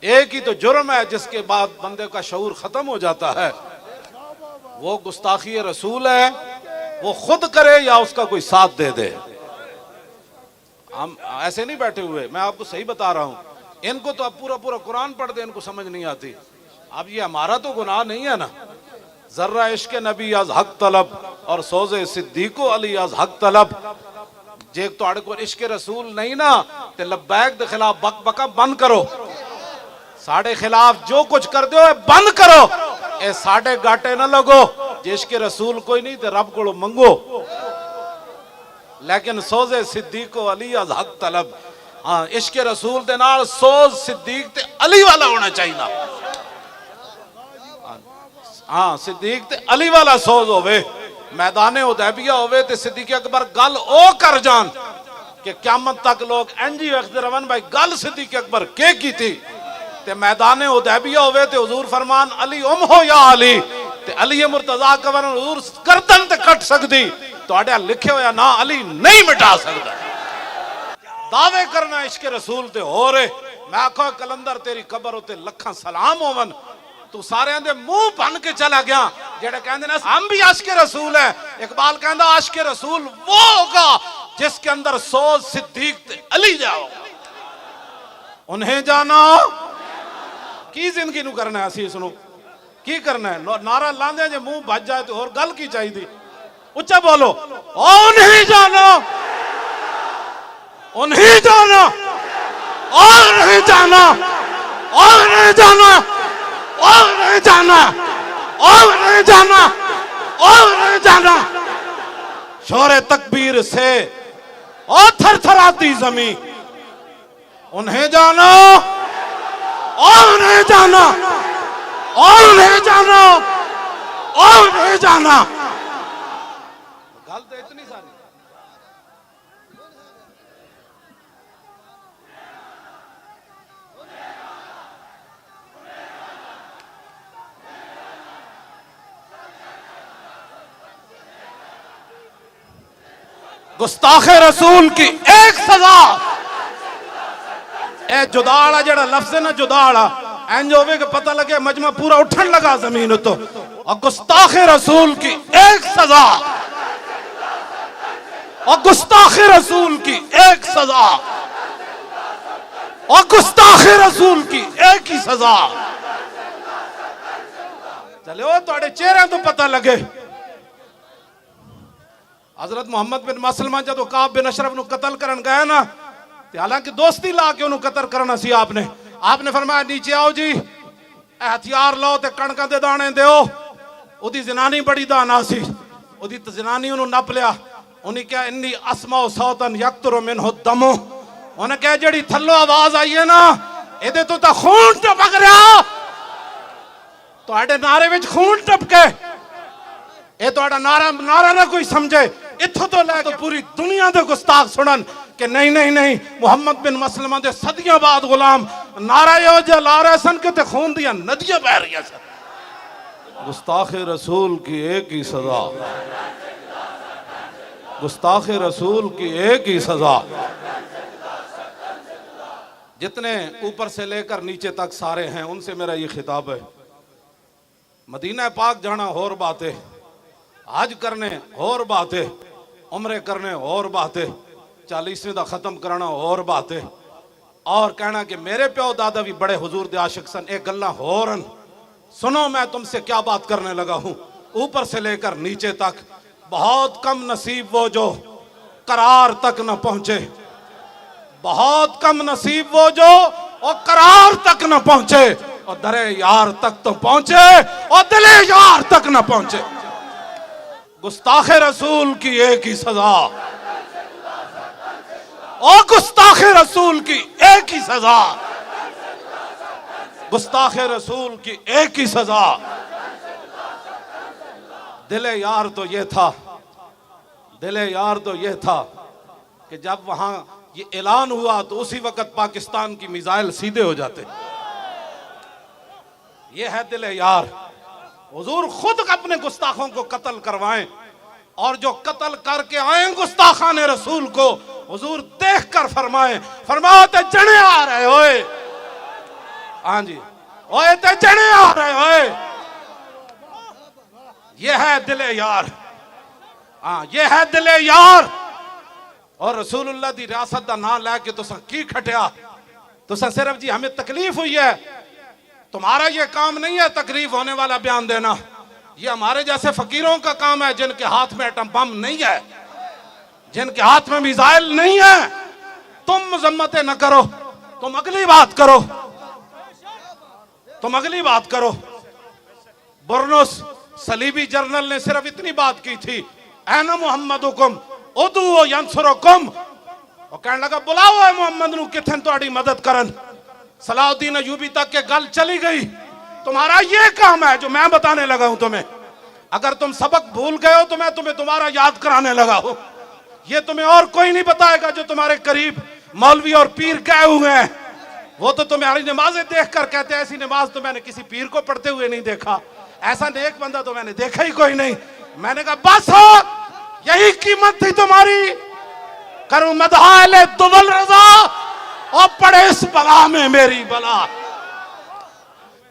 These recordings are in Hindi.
एक ही तो जुर्म है जिसके बाद बंदे का शऊर खत्म हो जाता है, वो गुस्ताखी रसूल है। वो खुद करे या उसका कोई साथ दे दे। हम ऐसे नहीं बैठे हुए, मैं आपको सही बता रहा हूं। इनको तो अब पूरा पूरा कुरान पढ़ दे, इनको समझ नहीं आती। अब ये हमारा तो गुनाह नहीं है ना। जर्रा इश्क नबी आज हक तलब और सोजे सिद्दीको अली आज हक तलब। जे तुहाडे कोल इश्क रसूल नहीं ना ते लब्बैक दे खिलाफ बक बका बंद करो। साढ़े खिलाफ जो कुछ कर दो बंद करो। ए साढ़े गाटे ना लगो। जे इश्क रसूल कोई नहीं ते रब को मंगो। लेकिन सोजे सिद्दीको अली आज हक तलब। हाँ, इश्क रसूल दे नाल सोज सिद्दीक ते अली वाला होना चाहिए। हाँ, सिद्दीक ते अली वाला सोज होवे। मैदाने हुदैबिया होवे ते सिद्दीक अकबर गल ओ कर जान कि क़यामत तक लोग एंजी वखदे रवन भाई गल सिद्दीक अकबर के की थी। ते मैदाने हुदैबिया होवे ते हुजूर फरमान अली हो या अली ते अली मुर्तजा कवर हुजूर गर्दन ते कट सकदी। तुहाडे लिखे होया ना अली नहीं मिटा सकदा। दावे करना इश्क रसूल ते हो रे। मैं आखो कलंदर तेरी कबर उते लखां सलाम होवन। तू सारे दे मुंह बन के चला गया जेड़े कहंदे ने हम भी आशिक रसूल है। इकबाल कहंदा आशिक रसूल वो होगा जिसके अंदर सोज सिद्दीक ते अली जाओ। उन्हें जाना की जिंदगी नु करना है। असी सुनो की करना है। नारा लांदे जे मुंह बज जाए तो और गल की चाहिए। उच्चा बोलो उन्हें जाना, उन्हें जाना और नहीं जाना और नहीं जाना और नहीं जाना और नहीं जाना और नहीं जाना। शोरे तकबीर से और थरथराती जमीन। उन्हें जाना और नहीं जाना और नहीं जाना और नहीं जाना। गल तो इतनी सारी। गुस्ताखे रसूल की एक सजा। ए जुदाड़ा जड़ा लफ्ज है ना जुदाड़ा इंज होवे के पता लगे मजमा पूरा उठन लगा जमीन तो। और गुस्ताखे रसूल की एक सजा और गुस्ताखे रसूल की एक सजा और गुस्ताखे रसूल की एक ही सजा। चलो तुहाडे चेहरे तो पता लगे। हजरत मोहम्मद बिन मसलमा जदों काब बिन अशरफ नु कत्ल करन गए ना ते हालांकि दोस्ती ला के उन्होंने कत्ल करना सी। आपने फरमाया नीचे आओ जी, हथियार लो ते कणकां दे दाने दिओ। ओदी जनानी बड़ी दाना सी। ओदी जनानी उन्होंने नप लिया। उन्हें क्या इन्नी अस्माओ सौतन यक्तुरु मिन्हु दमो। उन्हें क्या जड़ी थल्लो आवाज आई है ना एदे तो खून टपक रहा। तुहाडे नारे विच खून टपके। ये तुहाडा नारा ना कोई समझे। इत्थों तो लैके पूरी दुनिया दे गुस्ताख सुनन कि नहीं नहीं नहीं मोहम्मद बिन मसलमा दे सदियां बाद गुलाम नारा यो जे ला रहे सन कि खून दियां नदियां बह रही सन। गुस्ताखे रसूल की एक ही सजा। गुस्ताखे रसूल की एक ही सजा। जितने ऊपर से लेकर नीचे तक सारे हैं उनसे मेरा ये खिताब है। मदीना पाक जाना और बात है, हज करने और बात है, उम्रे करने और बात है, 40वें दा खत्म करना और बात है। और कहना कि मेरे प्यो दादा भी बड़े हुजूर दे आशिक सन। एक गल्ला होरन सुनो, मैं तुमसे क्या बात करने लगा हूं। ऊपर से लेकर नीचे तक बहुत कम नसीब वो जो करार तक न पहुंचे। बहुत कम नसीब वो जो और करार तक न पहुंचे और दरे यार तक तो पहुंचे और दिले यार तक न पहुंचे। गुस्ताखे रसूल की एक ही सजा और गुस्ताखे रसूल की एक ही सजा। गुस्ताखे रसूल की एक ही सजा। दिले यार तो ये था, दिले यार तो ये था कि जब वहां ये ऐलान हुआ तो उसी वक्त पाकिस्तान की मिसाइल सीधे हो जाते। ये है दिले यार। हुजूर खुद अपने गुस्ताखों को कत्ल करवाएं और जो कत्ल करके आए गुस्ताखान रसूल को हुजूर देख कर फरमाए, फरमाते जने आ रहे होए हाँ जी, ओए ते चने आ रहे ओए, ये है दिले यार। हाँ, ये है दिले यार। और रसूलुल्लाह दी रियासत दा नाम लैके तुसा की खटिया? तुसा सिर्फ जी हमें तकलीफ हुई है, तुम्हारा ये काम नहीं है तकलीफ होने वाला बयान देना। ये हमारे जैसे फकीरों का काम है जिनके हाथ में एटम बम नहीं है, जिनके हाथ में मिसाइल नहीं है। तुम मजम्मतें न करो, तुम अगली बात करो, तुम अगली बात करो। बुरनुस सलीबी जर्नल ने सिर्फ इतनी बात की थी, ऐना मुहम्मदुकुम उदू यंसुरुकुम। और कहने लगा बुलाओ है मोहम्मद नू किथन तुम्हारी मदद करन। सलाउद्दीन अयूबी तक के गल चली गई। तुम्हारा ये काम है जो मैं बताने लगा हूं तुम्हें। अगर तुम सबक भूल गए हो तो मैं तुम्हें दोबारा याद कराने लगा हूं। ये तुम्हें और कोई नहीं बताएगा जो तुम्हारे करीब मौलवी और पीर गए हुए हैं। वो तो तुम्हारी नमाजें देख कर कहते हैं ऐसी नमाज तो मैंने किसी पीर को पढ़ते हुए नहीं देखा, ऐसा नेक बंदा तो मैंने देखा ही कोई नहीं। मैंने कहा बस हो, यही कीमत थी तुम्हारी। करूं मदहाले दुबल रजा और पड़े इस बला में मेरी बला।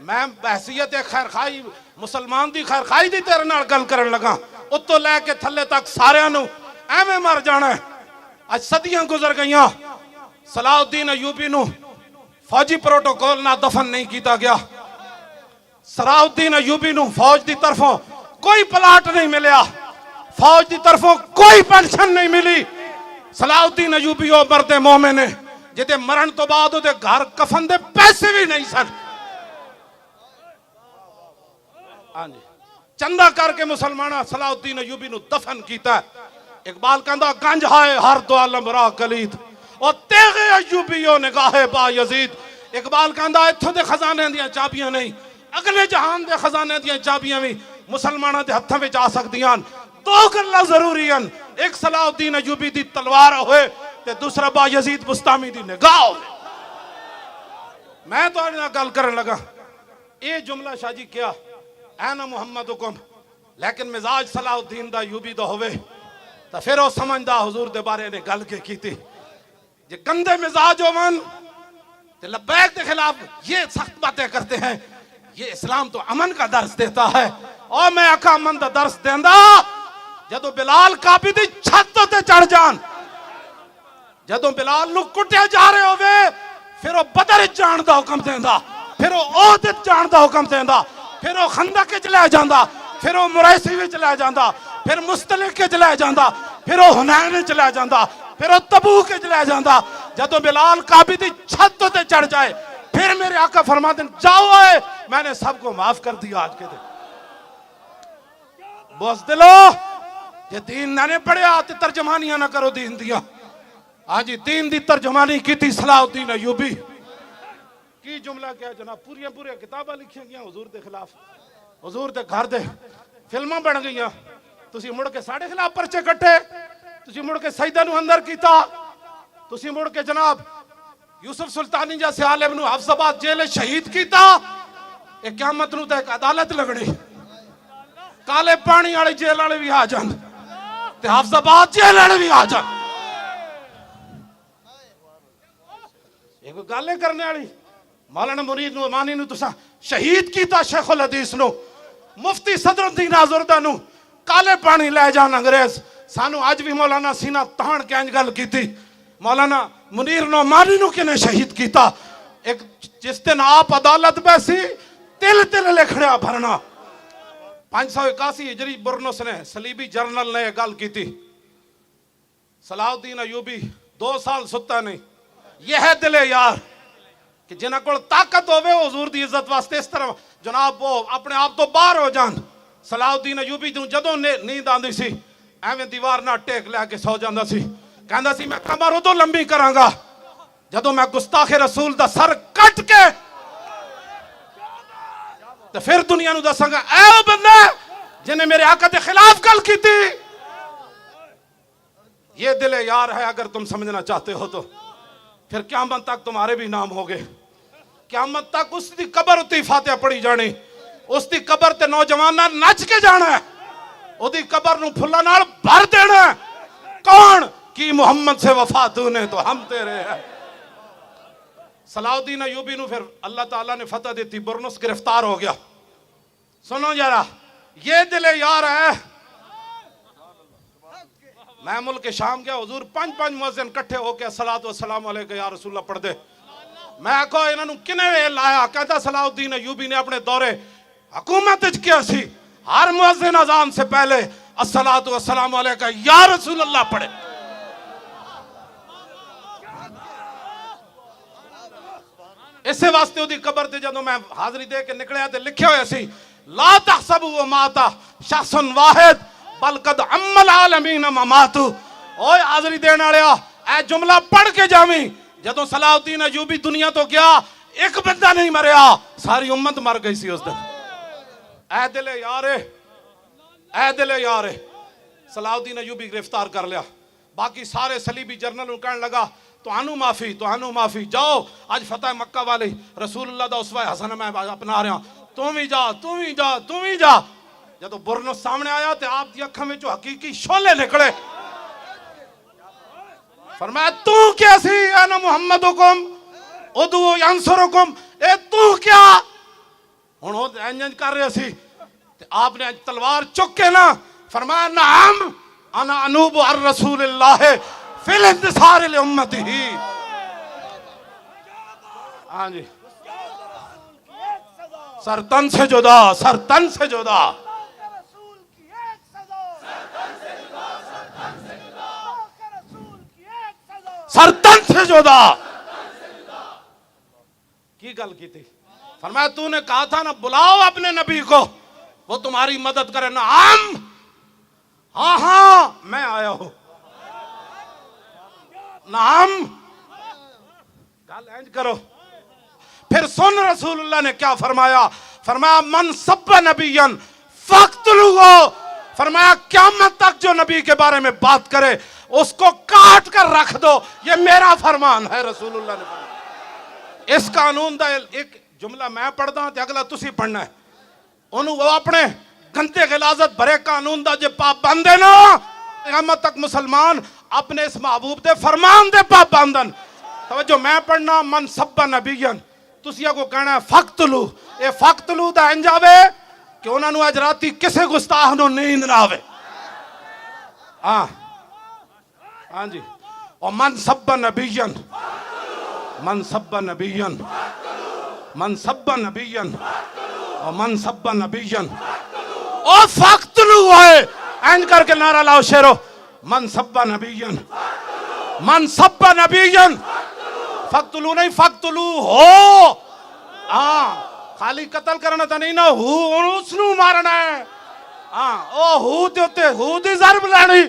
मैं बहसीयत खैर खाई मुसलमान दी खैर खाई दी तेरे नाल गल करन लगा। उत्तों लैके थल्ले तक सारियां नू एवें मर जाना है। आज सदियां गुजर गईयां, सलाउद्दीन अयूबी नू फौजी प्रोटोकॉल ना दफन नहीं किया गया। सलाउद्दीन अयूबी नू फौज की तरफों कोई प्लाट नहीं मिलया, फौज की तरफों कोई पेंशन नहीं मिली। सलाउद्दीन अयूबी ओ मरदे मोमिन ने जिते मरण तो बाद उहदे घर कफन दे पैसे भी नहीं सन। हाँ जी, चंदा करके मुसलमाना सलाउद्दीन अयूबी नू दफन किया। इकबाल कहंदा गंज हाय हर दो आलम रा कलीद और तेगे अयूबीओ निगाहे बा यजीद। इकबाल कहंदा इत्थों दे खजाने दियां चाबियां नहीं, अगले जहान दे खजाने दियां चाबियां भी मुसलमाना दे हत्थां विच आ सकदियां। दो गल्लां जरूरी हन, एक सलाउद्दीन अयूबी दी तलवार होए ते दूसरा बा यजीद बुस्तामी दी निगाह होवे। मैं तो आज गल करन लगा ये जुमला शाजी क्या ऐना मुहम्मदुकुम, लेकिन मिजाज सलाउद्दीन दा अयूबी दा होवे तो फिर वो समझदा हुजूर दे बारे ने गल के कीती। जे गंदे मिजाज होवन ते लब्बैक के खिलाफ ये सख्त बातें करते हैं। ये इस्लाम तो अमन का दर्स देता है और मैं आका अमन का दर्स देंदा जदों बिलाल काबी दी छत ते चढ़ जान, जदों बिलाल नू कुटिया जा रहे होवे फिर वो बदर जान दा हुक्म देंदा, फिर वो ओहद जान दा हुक्म देंदा, फिर वो खंदक च ले जांदा, फिर वो मुरैसी विच ले जांदा, फिर मुस्तलिक च ले जांदा, फिर वो हुनैन च ले जांदा, फिर वो तबूक च ले जांदा। जदों बिलाल काबी दी छत ते चढ़ जाए फिर मेरे आका फरमाते जाओ है मैंने सबको माफ कर दिया। आज के दिन बस दिलो जे दीन ना पढ़िया तो तर्जमानियां ना करो दीन दिया। हाँ जी, दीन दी तर्जमानी की थी सलाउद्दीन अयूबी। की जुमला क्या जनाब, पूरिया पूरिया किताबां लिखिया गई हुजूर के खिलाफ, हुजूर के घर दे फिल्मां बन गई। तुसी मुड़ के साढ़े खिलाफ परचे कट्टे, तुसी मुड़ के सईदा नू अंदर कीता, तुसी मुड़ के जनाब यूसुफ सुल्तानी जैसे आलिम नू हफ्साबाद जेल शहीद किया। एक क़यामत नू तो एक अदालत लगनी, काले पानी वाली जेल वाले भी आ जान ते हफ्साबाद जेल वाले भी आ जान। एक गल करने वाली मौलाना मुरीद नुमानी नू तुसा शहीद किया, शेखुल हदीस नू मुफ्ती सदरुद्दीन आजुर्दा नू काले पानी ले जान अंग्रेज। सानू अज भी मौलाना सीना तान के इंज गल की। मौलाना मुनीर नोमानी नू किने शहीद किया। एक जिस दिन आप अदालत बैसी तिल तिल लिखड़ा भरना। 581 हिजरी बुरनुस ने सलीबी जर्नल ने गल की थी। सलाउद्दीन अयूबी 2 साल सुता नहीं। यह है दिले यार कि जिन्हां कोल ताकत होवे हुजूर दी इज्जत वास्ते इस तरह जनाब वो अपने आप तो बाहर हो जान। सलाउद्दीन अयूबी नूं जदों नींद आंदी सी एवें दीवार नाल टेक लैके सौ जांदा सी। कहंदा सी मैं कमर उदों लंबी करांगा जदों मैं गुस्ताखे रसूल दा सर कट के तो फिर दुनिया नूं दसांगा ऐ ओ बंदा जिन्हें मेरे आका के खिलाफ गल की थी। ये दिले यार है अगर तुम समझना चाहते हो तो फिर क़यामत तक तुम्हारे भी नाम हो गए। क़यामत तक उसकी कबर उत्ते फातिहा पढ़ी जानी, उसकी कबर ते नौजवाना नच के जाना है, उसकी कबर नूं फुल्लां नाल भर देना है। कौन की मोहम्मद से वफा तूने तो हम तेरे हैं। सलाउद्दीन अयूबी नु फिर अल्लाह ताला ने फतह दी, बुरनुस गिरफ्तार हो गया। सुनो जरा, ये दिले यार है। मैं मुल्क शाम गया, हुजूर 5 मुअज्जिन इकट्ठे होके अस्सलातु वस्सलाम अलैका या रसूलल्लाह पढ़ दे। मैं कहो इन्होंने किने वे लाया? कहता सलाउद्दीन अयूबी ने अपने दौरे हुकूमत च किया सी, हर मुअज्जिन अजान से पहले अस्सलातु वस्सलाम अलैका या रसूलल्लाह पढ़े। इसे वास्ते ओदी कबर ते जदों मैं हाजरी दे के निकलिया ते लिखिया होया सी, ला तहसबु व माता शख्सन वाहिद बल कद अम्मल आलमीन ममातु। ओए हाजरी देने वालिया, ए जुमला पढ़ के जावी। जदों सलाउद्दीन अयूबी दुनिया तो गया, एक बंदा नहीं मरिया, सारी उम्मत मर गई सी उस दिन। ए दिले यारे, ए दिले यारे, सलाउद्दीन अयूबी गिरफ्तार कर लिया। बाकी सारे सलीबी जर्नल कहने लगा तुहानू माफी, तुहानू माफी, जाओ आज फतेह मक्का वाली रसूलुल्लाह दा उसवा हसन मैं अपना रहा, तू भी जा, तू भी जा, तू भी जा। जब बुरनुस सामने आया तो आप दी अखां विचों हकीकी शोले निकले। फरमाया तू क्या सी अना मुहम्मद हुकुम उदू यंसुरुकुम, ए तू क्या? हुण ओ इंज कर रहे सी ते आपने तलवार चुक के ना फरमाया नाम अना अनूब अर रसूलिल्लाह फिल इंतसार ले उम्मती ही। हाँ जी, सर तन से जुदा, सर तन से जुदा, सर तन से जुदा। की गल की थी? फरमाया तूने कहा था ना बुलाओ अपने नबी को, वो तुम्हारी मदद करे ना। हम हाँ हाँ मैं आया हूं। नाम गल इंज करो। फिर सुन रसूलुल्लाह ने क्या फरमाया? फरमाया मन सब्बा नबियन फक्तलुहु। फरमाया क़यामत तक जो नबी के बारे में बात करे उसको काट कर रख दो, ये मेरा फरमान है। रसूलुल्लाह ने फरमाया। इस कानून का एक जुमला मैं पढ़दा ते अगला तुसी पढ़ना है। ओनू वो अपने गंदे गिलाजत भरे कानून का जो पाबंद है ना, क़यामत तक मुसलमान अपने इस महबूब दे फरमान दे पाबंदन। तवज्जो, मैं पढ़ना मन सब्बा नबियन, तुसी को कहना फक्तलू। ये फक्तलू दा इंज आवे कि उन्होंने अज राती किसी गुस्ताख नूं नींद ना आवे। हाँ हाँ जी। और मन सब्बा नबियन, मन सब्बा नबियन, मन सब्बा नबियन, और मन सब्बा नबियन और फक्तलू है। इंज करके नारा लाओ शेरो, मन सब्बा नबियन, मन सब्बा नबियन, फक्तलू नहीं फक्तलू हो। हाँ, खाली कत्ल करना तो नहीं ना, हु उसनू मारना है। हाँ, ओ हु ते उत्ते हु दी ज़रब लानी।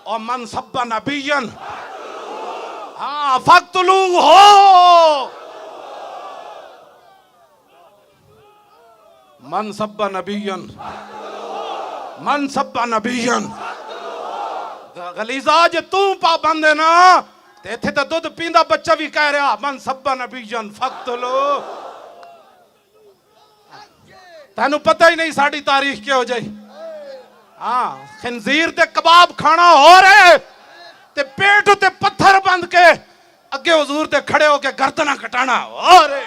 और मन सब्बा नबियन, हाँ फक्तलू हो। मन सब्बा नबियन, मन सब्बा नबियन। गलीजा जे तू पाबंद है ना, ते इत्थे तो दुध पींदा बच्चा भी कह रहा मन सब्बा नबियन फक्तलू। तेनू पता ही नहीं साड़ी तारीख क्या हो जाए। हाँ, खंजीर ते कबाब खाना हो रहे ते पेट ते पत्थर बंद के अगे हुजूर ते खड़े होके गर्दना कटाना हो रहे।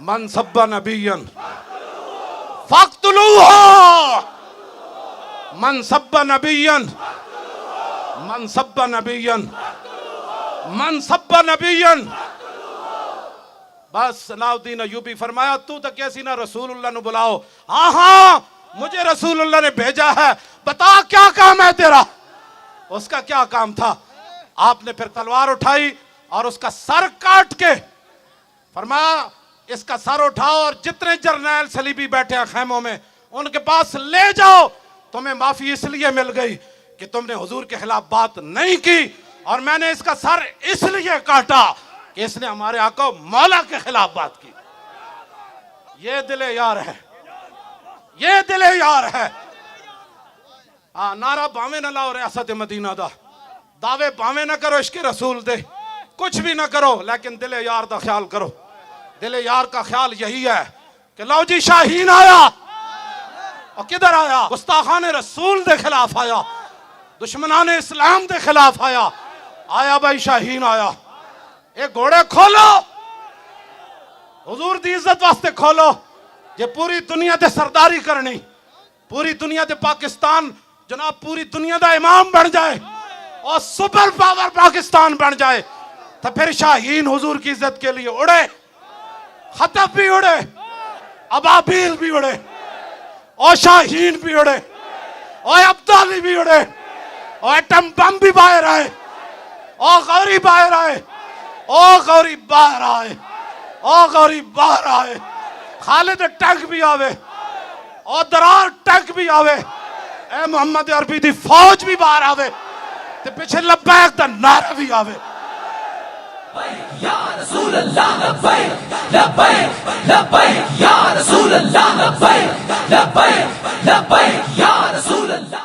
मन सब्बा नबियन फक्तलू हो। मन सब्बा नबियन, मन सब्बा नबियन, मन सब्बा नबियन। बस सलाउद्दीन अयूबी फरमाया तू तो कैसी ना रसूलुल्लाह ने बुलाओ। हाँ हाँ मुझे रसूलुल्लाह ने भेजा है, बता क्या काम है तेरा? उसका क्या काम था? आपने फिर तलवार उठाई और उसका सर काट के फरमाया इसका सर उठाओ और जितने जर्नैल सलीबी बैठे हैं खैमों में उनके पास ले जाओ। तुम्हें माफी इसलिए मिल गई कि तुमने हुजूर के खिलाफ बात नहीं की, और मैंने इसका सर इसलिए काटा कि इसने हमारे आका मौला के खिलाफ बात की। ये दिले यार है, ये दिले यार है। हाँ, नारा भावे न लाओ रियासत मदीना दा, दावे भावे न करो इश्क रसूल दे, कुछ भी न करो, लेकिन दिले यार दा ख्याल करो। दिले यार का ख्याल यही है कि लो जी शाहीन आया। और किधर आया? गुस्ताखान रसूल दे खिलाफ आया, दुश्मनान इस्लाम दे खिलाफ आया। आया भाई शाहीन आया। एक घोड़े खोलो। हुजूर दी इज्जत वास्ते खोलो जे पूरी दुनिया ते सरदारी करनी, पूरी दुनिया ते पाकिस्तान जनाब पूरी दुनिया दा इमाम बन जाए और सुपर पावर पाकिस्तान बन जाए तो फिर शाहीन हुजूर की इज्जत के लिए उड़े, खतब भी उड़े, अबाबील भी उड़े, और शाहीन भी उड़े, और अब्दाली भी उड़े, और एटम बम भी बाहर आए, और गौरी बाहर आए, और गौरी बाहर आए, और गौरी बाहर आए, खालिद टैंक भी आवे, और दरार टैंक भी आवे, ए मोहम्मद अरबी दी फौज भी बाहर आवे, ते पीछे लब्बैक दा नारा भी आवे। या रसूल अल्लाह लब्बैक लब्बैक लब्बैक या रसूल अल्लाह लब्बैक लब्बैक लब्बैक या रसूल अल्लाह।